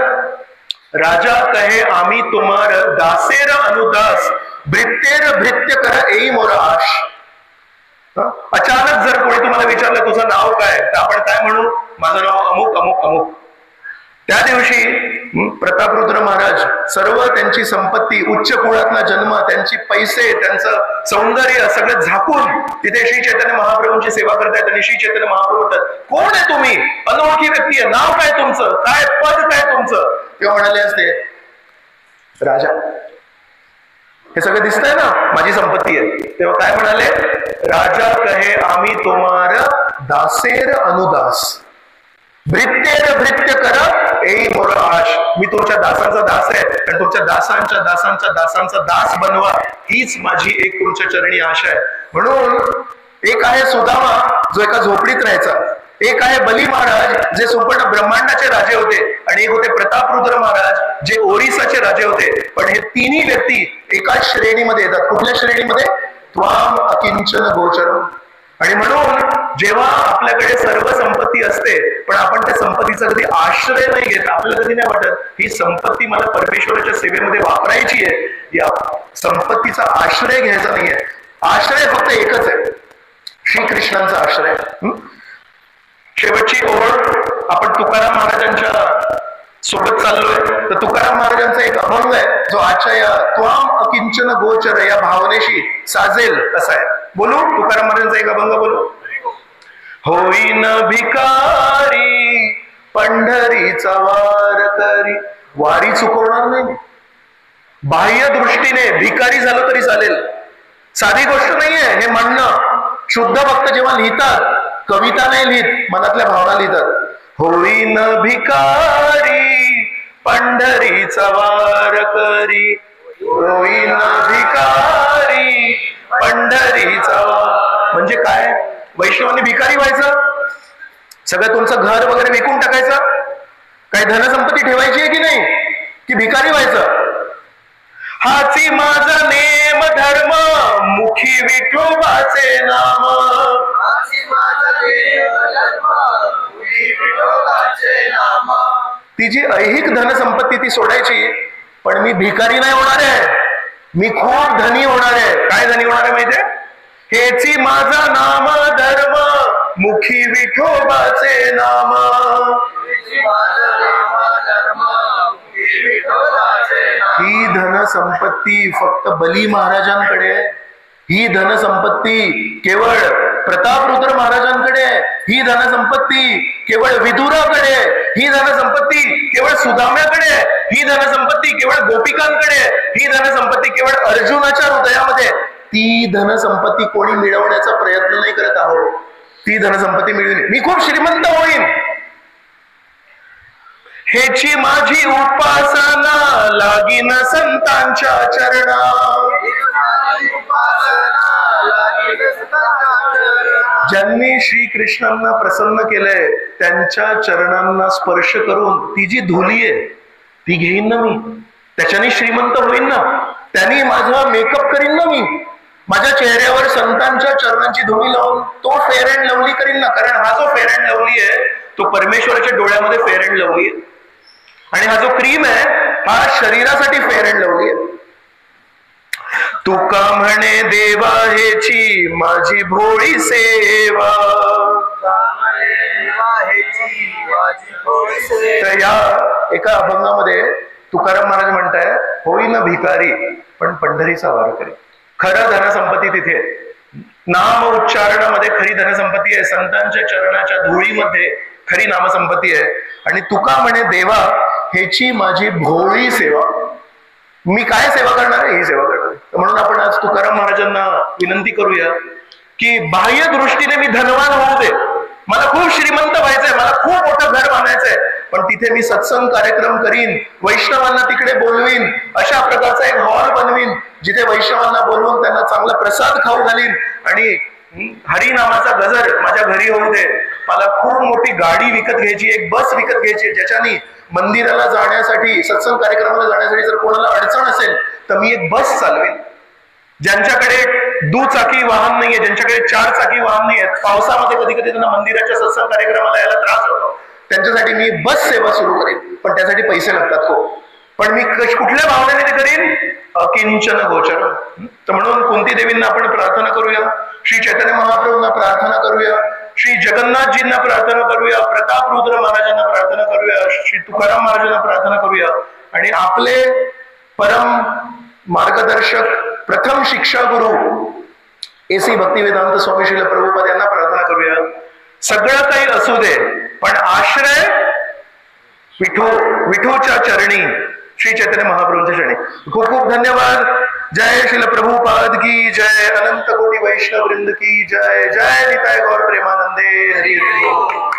राजा कहे आम्ही तुम्हार दासेर अनुदास, भृत्येर भृत्य कर एई मोर आश. अचानक जर कोणी तुम्हाला विचारलं तुझं नाव काय, तर आपण काय म्हणू? माझं नाव अमुक अमुक अमुक. त्या दिवशी प्रतापरुद्र महाराज सर्व त्यांची संपत्ती, उच्च कुळातला जन्म, त्यांची पैसे, त्यांचं सौंदर्य सगळं झाकून तिथे श्री चैतन्य महाप्रभूंची सेवा करतायत. आणि श्री चैतन्य महाप्रभू म्हणतात, कोण आहे तुम्ही? अनोळखी व्यक्ती आहे, नाव काय तुमचं, काय पद काय तुमचं? तेव्हा म्हणाले असते, राजा. हे सगळं दिसतंय ना, माझी संपत्ती आहे. तेव्हा काय म्हणाले? राजा कहे आम्ही तुम्हार दासेर अनुदास, भृत्येर भृत्य कर एई मोर आश. मी तुमच्या दासांचा दास आहे, आणि तुमच्या दासांच्या दासांच्या दासांचा दास बनवा, हीच माझी एक तुमच्या चरणी आशा आहे. म्हणून एक आहे सुदामा, जो एका झोपडीत राहायचा, एक आहे बली महाराज, जे संपूर्ण ब्रह्मांडाचे राजे होते, आणि एक होते प्रतापरुद्र महाराज, जे ओरिसाचे राजे होते. पण हे तिन्ही व्यक्ती एकाच श्रेणीमध्ये येतात. कुठल्या श्रेणीमध्ये? त्वाम अकिंचन गोचरम. आणि म्हणून जेव्हा आपल्याकडे सर्व संपत्ती असते, पण आपण त्या संपत्तीचा कधी आश्रय नाही घेत, आपल्याला कधी नाही वाटत ही संपत्ती मला परमेश्वराच्या सेवेमध्ये वापरायची आहे, या संपत्तीचा आश्रय घ्यायचा नाहीये. आश्रय फक्त एकच आहे, श्रीकृष्णांचा आश्रय. शेवटची ओळ आपण तुकाराम महाराजांच्या सोबत चाललोय, तर तुकाराम महाराजांचा एक अभंग आहे, जो आजच्या या त्वाम अकिंचन गोचर या भावनेशी साजेल असा आहे. बोलू तुकाराम महाराजांचा एक अभंग बोलू. होईन भिकारी पंढरीचा वार करी. वारी चुकवणार नाही, बाह्य दृष्टीने भिकारी झालं तरी चालेल, साधी गोष्ट नाहीये हे म्हणणं. शुद्ध भक्त जेव्हा लिहितात, कविता नाही लिहित, मनातल्या भावना लिहितात. होईन भिकारी पंढरीचा वार करी, होईन भिकारी पंढरीचा वार. म्हणजे काय? वैष्णवांनी भिकारी व्हायचं, सगळं तुमचं घर वगैरे विकून टाकायचं, काही धनसंपत्ती ठेवायची आहे की नाही, की भिकारी व्हायचं? हाची माझा नेम धर्म, मुखी विठोबाचे नाम. ती जी ऐहिक धनसंपत्ती ती सोडायची, पण मी भिकारी नाही होणार आहे, मी खूप धनी होणार आहे. काय धनी होणार आहे माहितीये? हेची माझा नाम धर्म, मुखी विठोबाचे नाम. ही धनसंपत्ती फक्त बली महाराजांकडे, ही धनसंपत्ती केवळ प्रतापरुद्र महाराजांकडे, ही धनसंपत्ती केवळ विदुराकडे, ही धनसंपत्ती केवळ सुदाम्याकडे, ही धनसंपत्ती केवळ गोपिकांकडे, ही धनसंपत्ती केवळ अर्जुनाच्या हृदयामध्ये. ती धनसंपत्ती कोणी मिळवण्याचा प्रयत्न नाही करत आहोत, ती धनसंपत्ती मिळवली. मी खूप श्रीमंत होईन, हेची माझी उपासना लागीन संतांच्या चरणा. ज्यांनी श्रीकृष्णांना प्रसन्न केलंय त्यांच्या चरणांना स्पर्श करून ती जी धुली आहे ती घेईन ना मी, त्याच्याने श्रीमंत होईन ना, त्यांनी माझा मेकअप करीन ना मी, माझ्या चेहऱ्यावर संतांच्या चरणांची धुळी लावून तो फेअर अँड लवली करीन ना. कारण हा जो फेअर अँड लवली आहे तो परमेश्वराच्या डोळ्यामध्ये फेअर अँड लवली आहे, आणि हा जो क्रीम आहे हा शरीरासाठी फेअर अँड लवली आहे. तुका म्हणे देवा हेची माझी भोळी सेवा. तर या एका अभंगामध्ये तुकाराम महाराज म्हणताय, होईन भिकारी पण पंढरीचा वार करी. खरं धनसंपत्ती तिथे, नाम उच्चारणामध्ये खरी धनसंपत्ती आहे, संतांच्या चरणाच्या धुळीमध्ये खरी नामसंपत्ती आहे. आणि तुका म्हणे देवा हेची माझी भोळी सेवा. मी काय सेवा करणार आहे? ही सेवा करणार आहे. म्हणून आपण आज तुकाराम महाराजांना विनंती करूया की बाह्य दृष्टीने मी धनवान होऊ दे, मला खूप श्रीमंत व्हायचंय, मला खूप मोठं घर बांधायचंय, पण तिथे मी सत्संग कार्यक्रम करीन, वैष्णवांना तिकडे बोलवीन, अशा प्रकारचा एक हॉल बनवीन जिथे वैष्णवांना बोलवून त्यांना चांगला प्रसाद खाऊ घालीन, आणि हरिनामाचा गजर माझ्या घरी होऊ दे. मला खूप मोठी गाडी विकत घ्यायची, एक बस विकत घ्यायची, ज्याच्याने मंदिराला जाण्यासाठी, सत्संग कार्यक्रमाला जाण्यासाठी जर कोणाला अडचण असेल तर मी एक बस चालवेन. ज्यांच्याकडे दुचाकी वाहन नाहीये, ज्यांच्याकडे 4 चाकी वाहन नाहीये, पावसामध्ये कधी कधी त्यांना मंदिराच्या सत्संग कार्यक्रमाला यायला त्रास होतो, त्यांच्यासाठी मी बस सेवा सुरू करेन. पण त्यासाठी पैसे लागतात हो. पण मी कुठल्या भावनेने ते करीन? अकिंचन गोचर. तर म्हणून कुंती देवींना आपण प्रार्थना करूया, श्री चैतन्य महाप्रभूंना प्रार्थना करूया, श्री जगन्नाथजींना प्रार्थना करूया, प्रताप रुद्र महाराजांना प्रार्थना करूया, श्री तुकाराम महाराजांना प्रार्थना करूया, आणि आपले परम मार्गदर्शक प्रथम शिक्षा गुरु AC भक्तिवेदांत स्वामी श्रील प्रभुपाद यांना प्रार्थना करूया. सगळं काही असू दे पण आश्रय विठूच्या चरणी, श्री चैतन्य महाप्रभूंच्या चरणी. खूप खूप धन्यवाद. जय श्रील प्रभुपाद की जय, अनंत कोटी वैष्णव वृंद की जय, जय निताय गौर प्रेमानंदे. हरि हरि बोल.